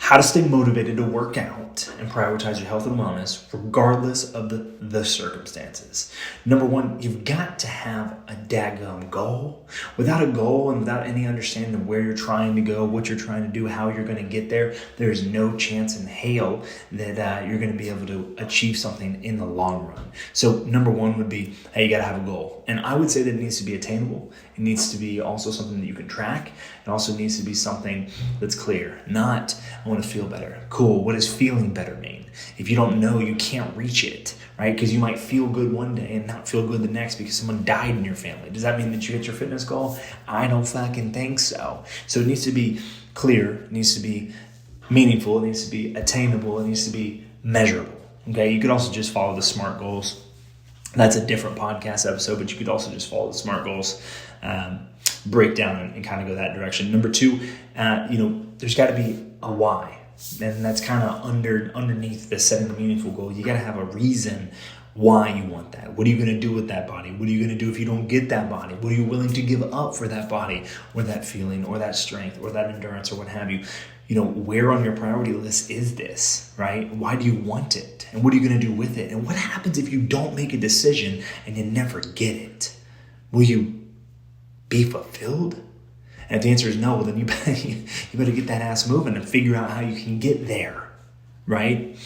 how to stay motivated to work out and prioritize your health and wellness regardless of the circumstances. Number one, you've got to have a daggum goal. Without a goal and without any understanding of where you're trying to go, what you're trying to do, how you're going to get there, there's no chance in hell that you're going to be able to achieve something in the long run. So number one would be, hey, you got to have a goal. And I would say that it needs to be attainable. It needs to be also something that you can track. It also needs to be something that's clear. Not, I want to feel better. Cool. What does feeling better mean? If you don't know, you can't reach it, right? Because you might feel good one day and not feel good the next because someone died in your family. Does that mean that you hit your fitness goal? I don't fucking think so. So it needs to be clear. It needs to be meaningful. It needs to be attainable. It needs to be measurable. Okay. You could also just follow the SMART goals. That's a different podcast episode, but you could also just follow the SMART goals, break down and kind of go that direction. Number two, there's got to be a why. And that's kind of underneath the setting a meaningful goal. You got to have a reason why you want that. What are you going to do with that body? What are you going to do if you don't get that body? What are you willing to give up for that body or that feeling or that strength or that endurance or what have you? Where on your priority list is this, right? Why do you want it? And what are you going to do with it? And what happens if you don't make a decision and you never get it? Will you be fulfilled? And if the answer is no, well, then you better get that ass moving and figure out how you can get there, right?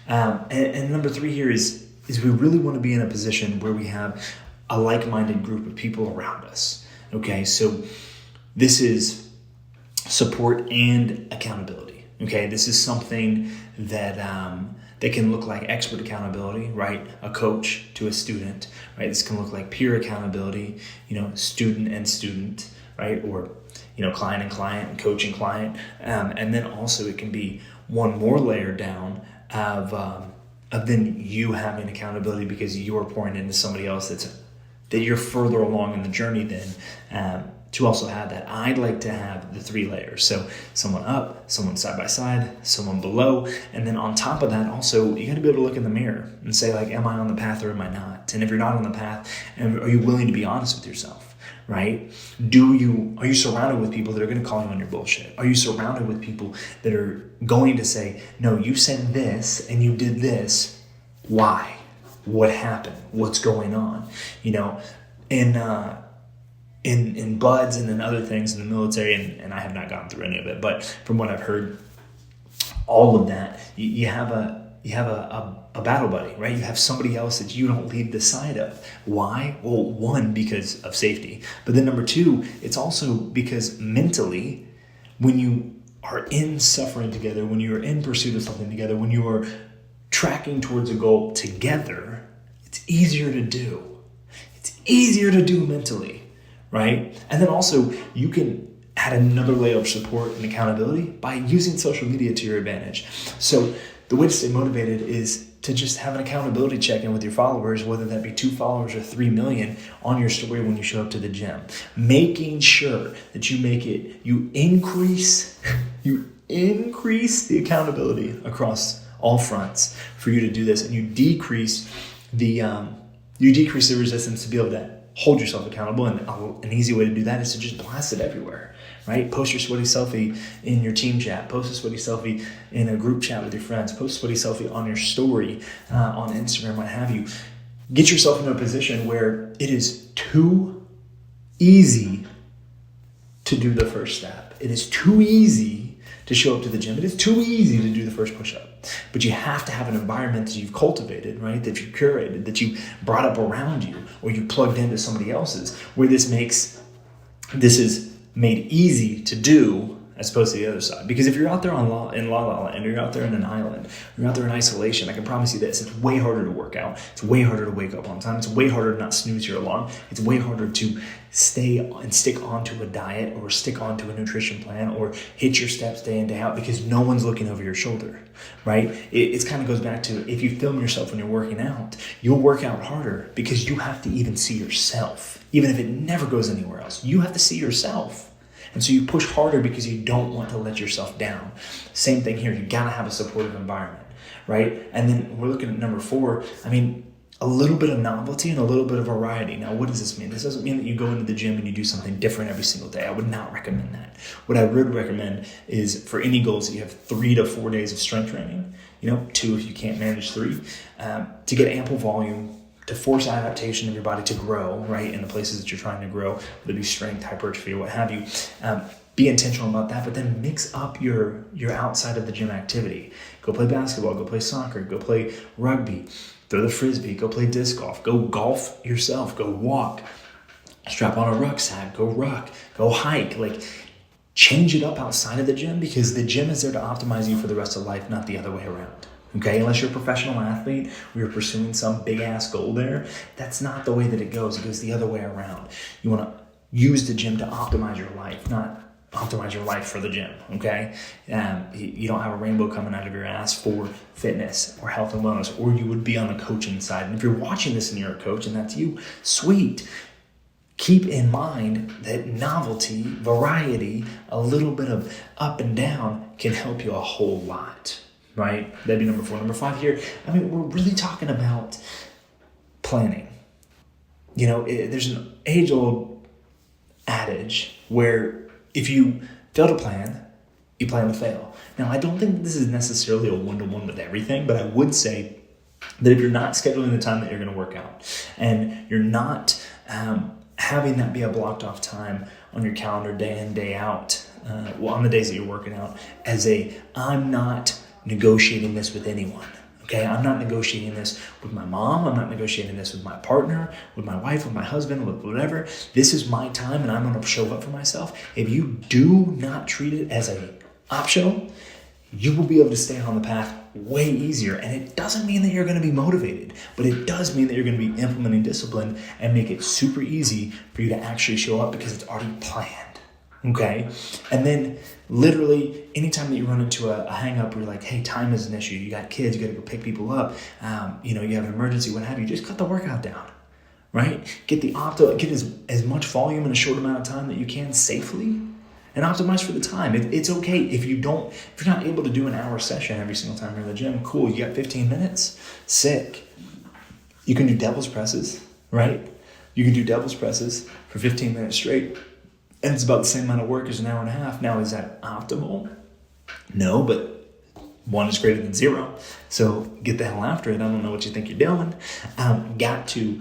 And number three here is we really want to be in a position where we have a like-minded group of people around us, okay? So this is support and accountability, okay? This is something that can look like expert accountability, right? A coach to a student, right? This can look like peer accountability, student and student, right? Or client and client and coach and client. And then also it can be one more layer down of then you having accountability because you're pouring into somebody else that you're further along in the journey than to also have that. I'd like to have the three layers. So someone up, someone side by side, someone below. And then on top of that, also, you got to be able to look in the mirror and say, like, am I on the path or am I not? And if you're not on the path, are you willing to be honest with yourself? Right? Are you surrounded with people that are going to call you on your bullshit? Are you surrounded with people that are going to say, no, you said this and you did this. Why? What happened? What's going on? In BUD/S and in other things in the military, and I have not gone through any of it, but from what I've heard, all of that, you have a battle buddy, right? You have somebody else that you don't leave the side of. Why? Well, one, because of safety. But then number two, it's also because mentally, when you are in suffering together, when you are in pursuit of something together, when you are tracking towards a goal together, it's easier to do. It's easier to do mentally, right? And then also, you can add another layer of support and accountability by using social media to your advantage. So the way to stay motivated is to just have an accountability check-in with your followers, whether that be 2 followers or 3 million on your story when you show up to the gym. Making sure that you increase the accountability across all fronts for you to do this, and you decrease the resistance to be able to hold yourself accountable. And an easy way to do that is to just blast it everywhere, right? Post your sweaty selfie in your team chat. Post a sweaty selfie in a group chat with your friends. Post a sweaty selfie on your story, on Instagram, what have you. Get yourself into a position where it is too easy to do the first step. It is too easy to show up to the gym. It is too easy to do the first push-up. But you have to have an environment that you've cultivated, right? That you've curated, that you brought up around you, or you plugged into somebody else's, where this is made easy to do as opposed to the other side. Because if you're out there in La La Land, you're out there in an island, you're out there in isolation, I can promise you this, it's way harder to work out. It's way harder to wake up on time. It's way harder to not snooze your alarm. It's way harder to stay and stick onto a diet or stick onto a nutrition plan or hit your steps day in, day out because no one's looking over your shoulder, right? It kind of goes back to, if you film yourself when you're working out, you'll work out harder because you have to even see yourself. Even if it never goes anywhere else, you have to see yourself. And so you push harder because you don't want to let yourself down. Same thing here. You got to have a supportive environment, right? And then we're looking at number 4. a little bit of novelty and a little bit of variety. Now, what does this mean? This doesn't mean that you go into the gym and you do something different every single day. I would not recommend that. What I would recommend is for any goals that you have 3 to 4 days of strength training, 2 if you can't manage 3, to get ample volume, to force adaptation of your body to grow, right, in the places that you're trying to grow, whether it be strength, hypertrophy, or what have you. Be intentional about that, but then mix up your outside of the gym activity. Go play basketball, go play soccer, go play rugby, throw the frisbee, go play disc golf, go golf yourself, go walk, strap on a rucksack, go hike. Like, change it up outside of the gym, because the gym is there to optimize you for the rest of life, not the other way around. Okay, unless you're a professional athlete or you're pursuing some big ass goal there, that's not the way that it goes. It goes the other way around. You want to use the gym to optimize your life, not optimize your life for the gym, okay? You don't have a rainbow coming out of your ass for fitness or health and wellness, or you would be on the coaching side. And if you're watching this and you're a coach and that's you, sweet. Keep in mind that novelty, variety, a little bit of up and down can help you a whole lot, right? That'd be number 4. Number 5 here, we're really talking about planning. There's an age-old adage where if you fail to plan, you plan to fail. Now, I don't think this is necessarily a one-to-one with everything, but I would say that if you're not scheduling the time that you're going to work out, and you're not having that be a blocked off time on your calendar day in, day out, on the days that you're working out, I'm not negotiating this with anyone. Okay, I'm not negotiating this with my mom. I'm not negotiating this with my partner, with my wife, with my husband, with whatever. This is my time and I'm going to show up for myself. If you do not treat it as an optional, you will be able to stay on the path way easier. And it doesn't mean that you're going to be motivated, but it does mean that you're going to be implementing discipline and make it super easy for you to actually show up because it's already planned. Okay. And then literally anytime that you run into a hang up where you're like, hey, time is an issue. You got kids, you got to go pick people up. You have an emergency, what have you, just cut the workout down, right? Get as much volume in a short amount of time that you can safely, and optimize for the time. It's okay if you're not able to do an hour session every single time you're in the gym. Cool. You got 15 minutes. Sick. You can do devil's presses, right? You can do devil's presses for 15 minutes straight. And it's about the same amount of work as an hour and a half. Now, is that optimal? No, but 1 is greater than 0. So get the hell after it. I don't know what you think you're doing. Got to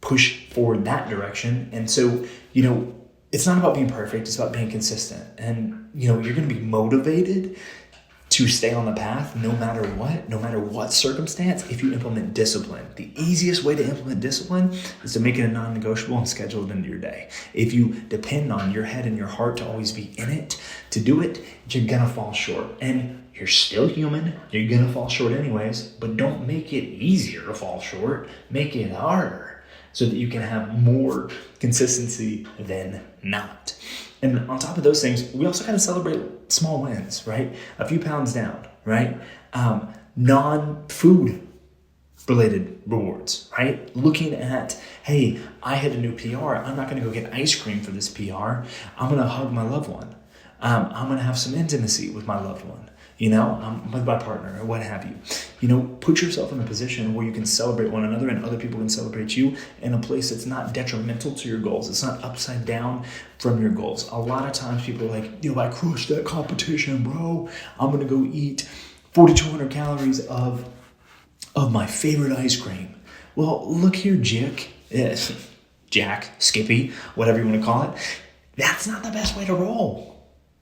push forward that direction. And so, it's not about being perfect. It's about being consistent. And, you're going to be motivated to stay on the path no matter what circumstance, if you implement discipline. The easiest way to implement discipline is to make it a non-negotiable and schedule it into your day. If you depend on your head and your heart to always be in it, to do it, you're going to fall short. And you're still human. You're going to fall short anyways, but don't make it easier to fall short. Make it harder so that you can have more consistency than not. And on top of those things, we also got to celebrate small wins, right? A few pounds down, right? Non-food related rewards, right? Looking at, hey, I hit a new PR. I'm not going to go get ice cream for this PR. I'm going to hug my loved one. I'm going to have some intimacy with my loved one, with my partner or what have you. Put yourself in a position where you can celebrate one another and other people can celebrate you in a place that's not detrimental to your goals. It's not upside down from your goals. A lot of times people are like, I crushed that competition, bro. I'm going to go eat 4,200 calories of my favorite ice cream. Well, look here, Jack, Skippy, whatever you want to call it. That's not the best way to roll.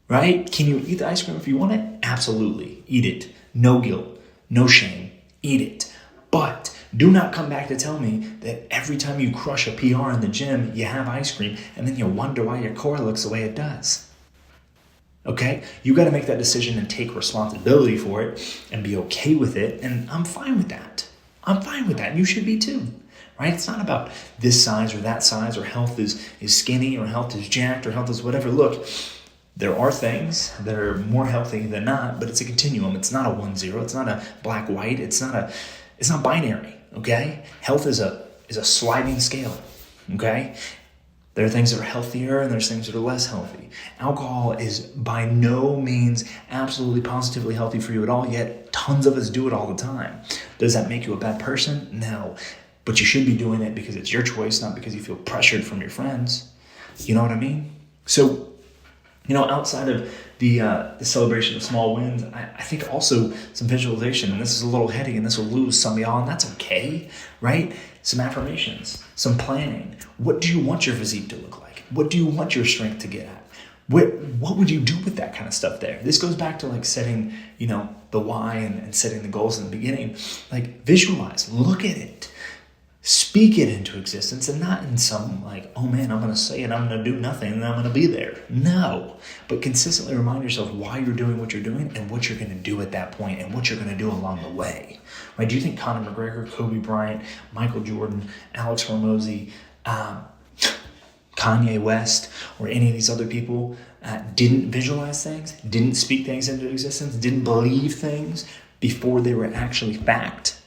Right? Can you eat the ice cream if you want it? Absolutely. Eat it. No guilt. No shame. Eat it. But do not come back to tell me that every time you crush a PR in the gym, you have ice cream, and then you wonder why your core looks the way it does. Okay? You got to make that decision and take responsibility for it and be okay with it. And I'm fine with that. You should be too. Right? It's not about this size or that size, or health is skinny, or health is jacked, or health is whatever. Look, there are things that are more healthy than not, but it's a continuum. It's not a 1-0. It's not a black-white. It's not binary, okay? Health is a sliding scale, okay? There are things that are healthier and there's things that are less healthy. Alcohol is by no means absolutely positively healthy for you at all, yet tons of us do it all the time. Does that make you a bad person? No. But you should be doing it because it's your choice, not because you feel pressured from your friends. You know what I mean? So, outside of the celebration of small wins, I think also some visualization, and this is a little heady and this will lose some of y'all, and that's okay, right? Some affirmations, some planning. What do you want your physique to look like? What do you want your strength to get at? What would you do with that kind of stuff there? This goes back to like setting, the why and setting the goals in the beginning. Like visualize, look at it, speak it into existence, and not in some like, oh man, I'm going to say it, I'm going to do nothing, and I'm going to be there. No, but consistently remind yourself why you're doing what you're doing and what you're going to do at that point and what you're going to do along the way. Right? Do you think Conor McGregor, Kobe Bryant, Michael Jordan, Alex Hormozi, Kanye West, or any of these other people didn't visualize things, didn't speak things into existence, didn't believe things before they were actually fact?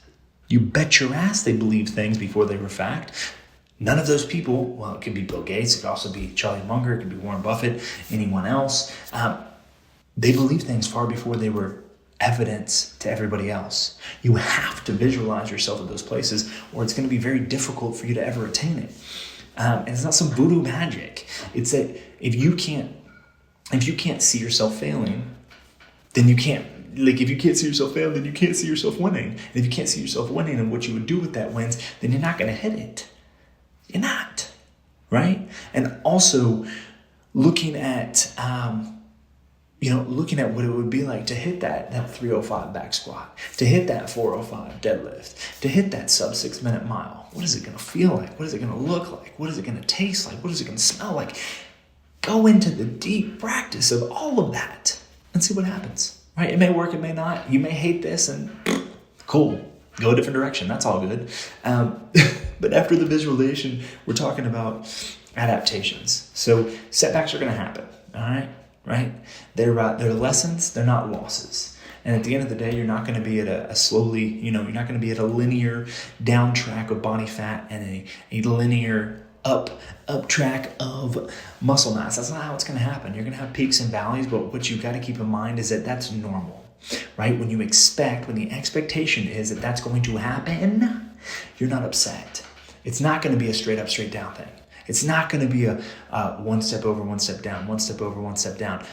You bet your ass they believed things before they were fact. None of those people, well, it could be Bill Gates, it could also be Charlie Munger, it could be Warren Buffett, anyone else. They believed things far before they were evidence to everybody else. You have to visualize yourself at those places, or it's going to be very difficult for you to ever attain it. And it's not some voodoo magic. It's that if you can't see yourself failing, then you can't. Like if you can't see yourself failing, then you can't see yourself winning. And if you can't see yourself winning and what you would do with that wins, then you're not going to hit it. You're not, right? And also looking at what it would be like to hit that 305 back squat, to hit that 405 deadlift, to hit that sub 6 minute mile. What is it going to feel like? What is it going to look like? What is it going to taste like? What is it going to smell like? Go into the deep practice of all of that and see what happens, right? It may work, it may not. You may hate this and cool, go a different direction. That's all good. But after the visualization, we're talking about adaptations. So setbacks are going to happen, all right? Right? They're lessons, they're not losses. And at the end of the day, you're not going to be at you're not going to be at a linear down track of body fat and a linear up track of muscle mass. That's not how it's going to happen. You're going to have peaks and valleys, but what you've got to keep in mind is that that's normal, right? When the expectation is that that's going to happen, you're not upset. It's not going to be a straight up, straight down thing. It's not going to be a one step over, one step down, one step over, one step down.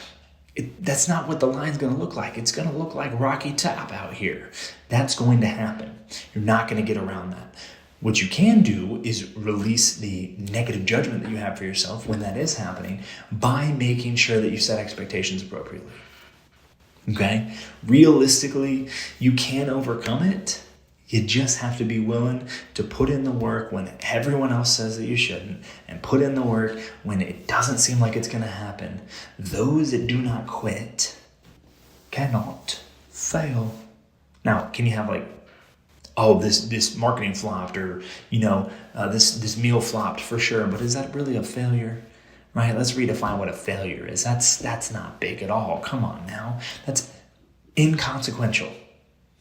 That's not what the line's going to look like. It's going to look like Rocky Top out here. That's going to happen. You're not going to get around that. What you can do is release the negative judgment that you have for yourself when that is happening by making sure that you set expectations appropriately. Okay? Realistically, you can overcome it. You just have to be willing to put in the work when everyone else says that you shouldn't, and put in the work when it doesn't seem like it's going to happen. Those that do not quit cannot fail. Now, can you have this marketing flopped, or this meal flopped for sure, but is that really a failure? Right? Let's redefine what a failure is. That's not big at all. Come on now. That's inconsequential.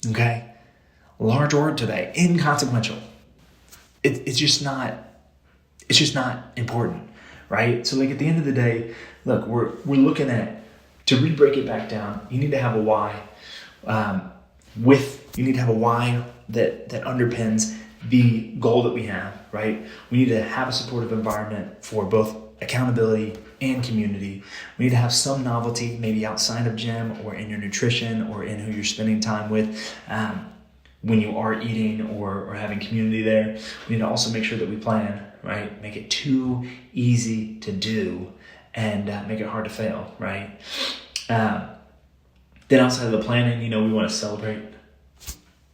Okay? Large word today, inconsequential. It's just not important, right? So at the end of the day, look, we're looking at, to re-break it back down, you need to have a why. You need to have a why that underpins the goal that we have, right? We need to have a supportive environment for both accountability and community. We need to have some novelty, maybe outside of gym or in your nutrition or in who you're spending time with. When you are eating or having community there, we need to also make sure that we plan, right? Make it too easy to do and make it hard to fail, right? Then outside of the planning, we want to celebrate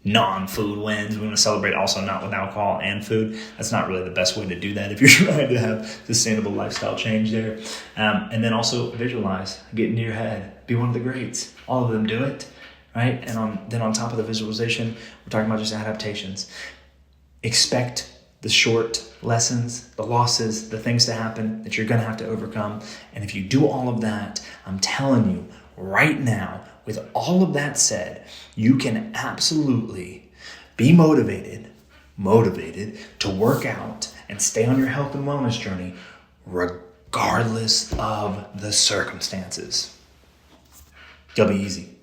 non-food wins. We want to celebrate also not with alcohol and food. That's not really the best way to do that if you're trying to have sustainable lifestyle change there. And then also visualize, get into your head, be one of the greats. All of them do it. Right? And then on top of the visualization, we're talking about just adaptations. Expect the short lessons, the losses, the things to happen that you're going to have to overcome. And if you do all of that, I'm telling you right now, with all of that said, you can absolutely be motivated to work out and stay on your health and wellness journey regardless of the circumstances. You'll be easy.